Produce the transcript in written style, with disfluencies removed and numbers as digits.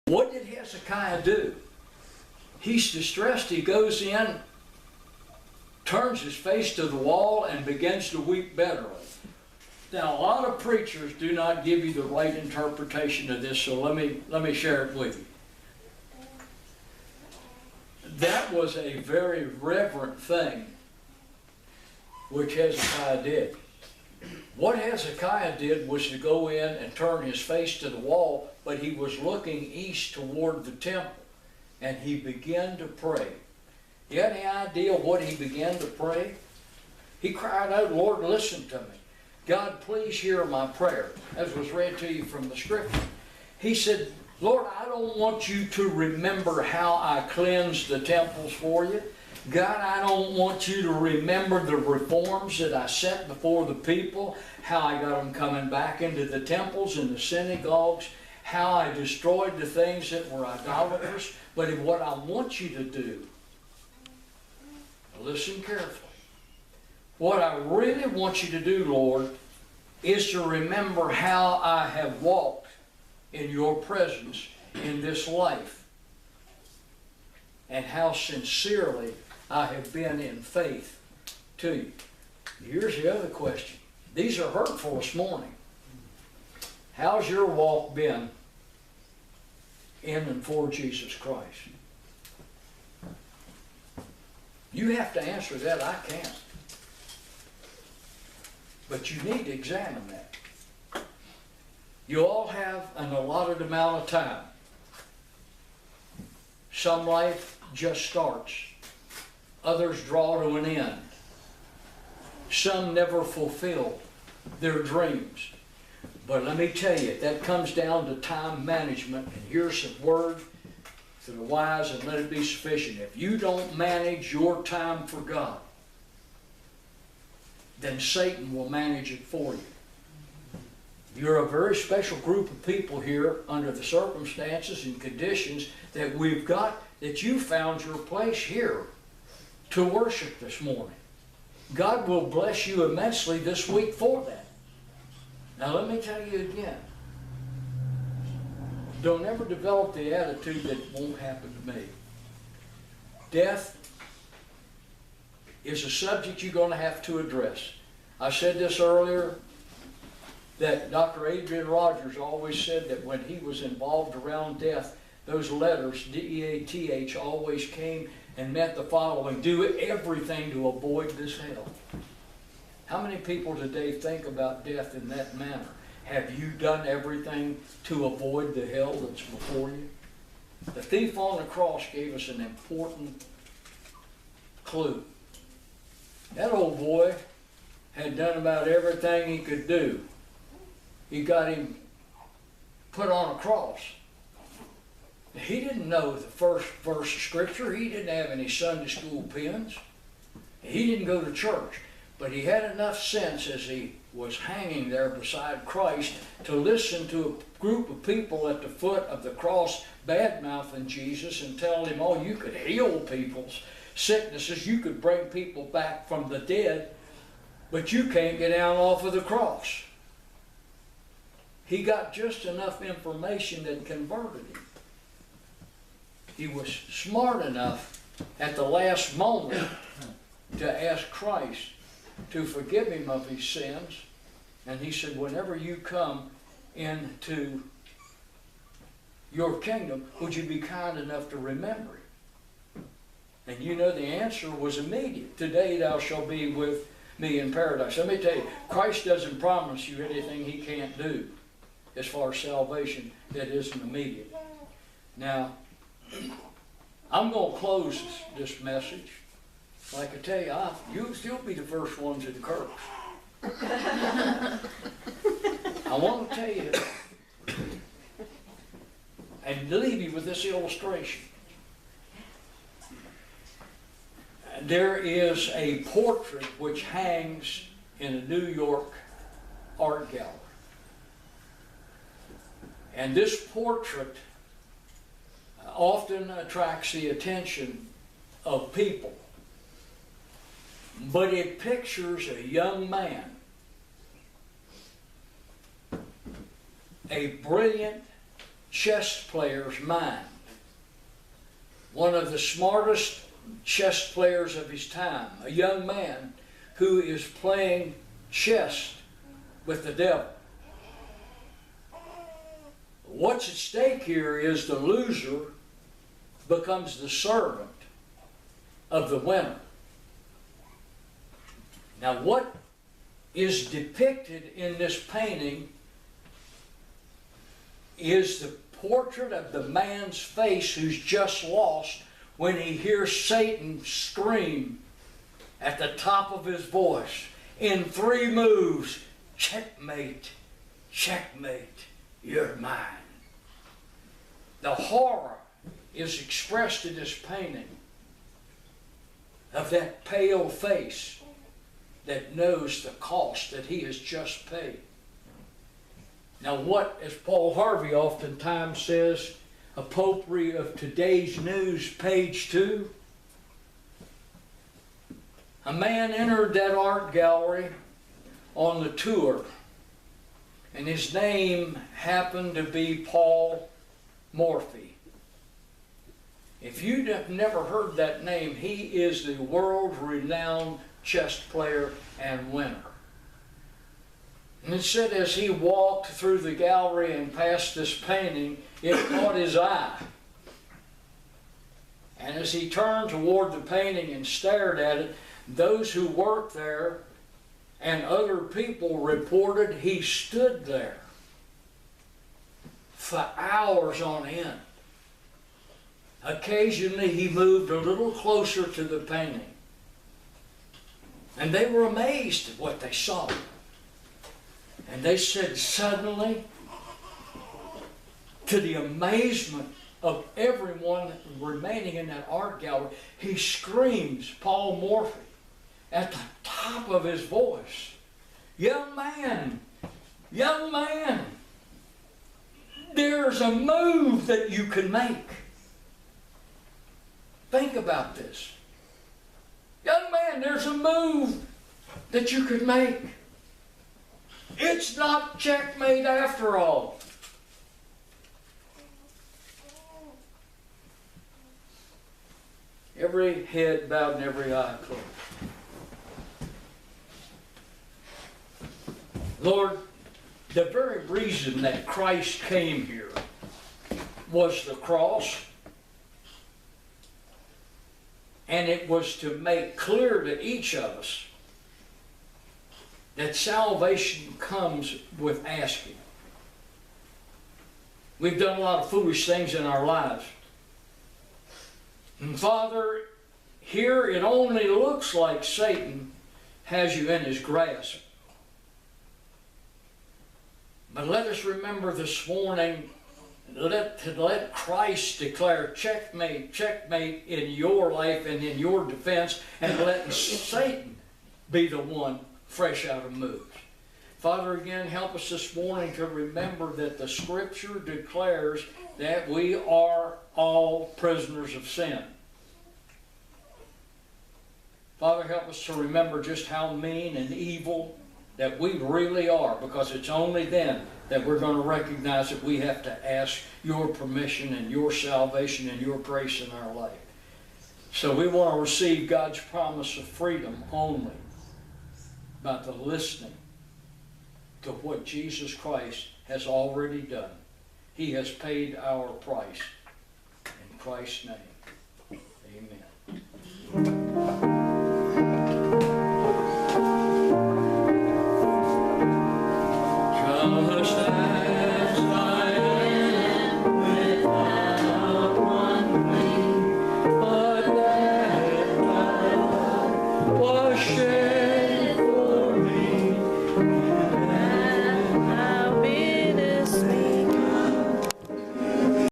What did Hezekiah do? He's distressed. He goes in, turns his face to the wall, and begins to weep bitterly. Now, a lot of preachers do not give you the right interpretation of this, so let me share it with you. That was a very reverent thing which Hezekiah did. What Hezekiah did was to go in and turn his face to the wall, but he was looking east toward the temple, and he began to pray. You have any idea what he began to pray? He cried out, "Lord, listen to me. God, please hear my prayer," as was read to you from the scripture. He said, "Lord, I don't want you to remember how I cleansed the temples for you. God, I don't want you to remember the reforms that I set before the people, how I got them coming back into the temples and the synagogues, how I destroyed the things that were idolaters. But what I want you to do," listen carefully, "what I really want you to do, Lord, is to remember how I have walked in your presence in this life, and how sincerely I have been in faith to you." Here's the other question. These are hurtful this morning. How's your walk been in and for Jesus Christ? You have to answer that. I can't. But you need to examine that. You all have an allotted amount of time. Some life just starts. Others draw to an end. Some never fulfill their dreams. But let me tell you, that comes down to time management. And here's a word to the wise, and let it be sufficient. If you don't manage your time for God, then Satan will manage it for you. You're a very special group of people here under the circumstances and conditions that we've got, that you found your place here to worship this morning. God will bless you immensely this week for that. Now let me tell you again, don't ever develop the attitude that it won't happen to me. Death is a subject you're going to have to address. I said this earlier, that Dr. Adrian Rogers always said that when he was involved around death, those letters, D-E-A-T-H, always came and meant the following: do everything to avoid this hell. How many people today think about death in that manner? Have you done everything to avoid the hell that's before you? The thief on the cross gave us an important clue. That old boy had done about everything he could do. He got him put on a cross. He didn't know the first verse of Scripture. He didn't have any Sunday school pens. He didn't go to church. But he had enough sense as he was hanging there beside Christ to listen to a group of people at the foot of the cross bad-mouthing Jesus and telling him, "Oh, you could heal people's sicknesses. You could bring people back from the dead, but you can't get down off of the cross." He got just enough information that converted him. He was smart enough at the last moment to ask Christ to forgive him of his sins. And he said, "Whenever you come into your kingdom, would you be kind enough to remember him?" And you know the answer was immediate. "Today thou shalt be with me in paradise." Let me tell you, Christ doesn't promise you anything he can't do as far as salvation that isn't immediate. Now, I'm going to close this message. Like I tell you, you'll be the first ones in curse. I want to tell you, and leave you with this illustration. There is a portrait which hangs in a New York art gallery. And this portrait often attracts the attention of people. But it pictures a young man, a brilliant chess player's mind. One of the smartest chess players of his time, a young man who is playing chess with the devil. What's at stake here is the loser becomes the servant of the winner. Now, what is depicted in this painting is the portrait of the man's face who's just lost when he hears Satan scream at the top of his voice in 3 moves, checkmate, checkmate, you're mine. The horror is expressed in this painting of that pale face that knows the cost that he has just paid. Now what, as Paul Harvey oftentimes says, a potpourri of today's news, page 2. A man entered that art gallery on the tour, and his name happened to be Paul Morphy. If you have never heard that name, he is the world-renowned chess player and winner. And it said as he walked through the gallery and past this painting, it caught his eye. And as he turned toward the painting and stared at it, those who worked there and other people reported he stood there for hours on end. Occasionally he moved a little closer to the painting. And they were amazed at what they saw. And they said suddenly, to the amazement of everyone remaining in that art gallery, he screams, Paul Morphy, at the top of his voice, young man, there's a move that you can make. Think about this. Young man, there's a move that you could make. It's not checkmate after all. Every head bowed and every eye closed. Lord, the very reason that Christ came here was the cross. And it was to make clear to each of us that salvation comes with asking. We've done a lot of foolish things in our lives. And Father, here it only looks like Satan has you in his grasp. But let us remember this morning, let Christ declare checkmate, checkmate in your life and in your defense, and let Satan be the one fresh out of moves. Father, again, help us this morning to remember that the Scripture declares that we are all prisoners of sin. Father, help us to remember just how mean and evil that we really are, because it's only then that we're going to recognize that we have to ask your permission and your salvation and your grace in our life. So we want to receive God's promise of freedom only by the listening to what Jesus Christ has already done. He has paid our price. In Christ's name, amen.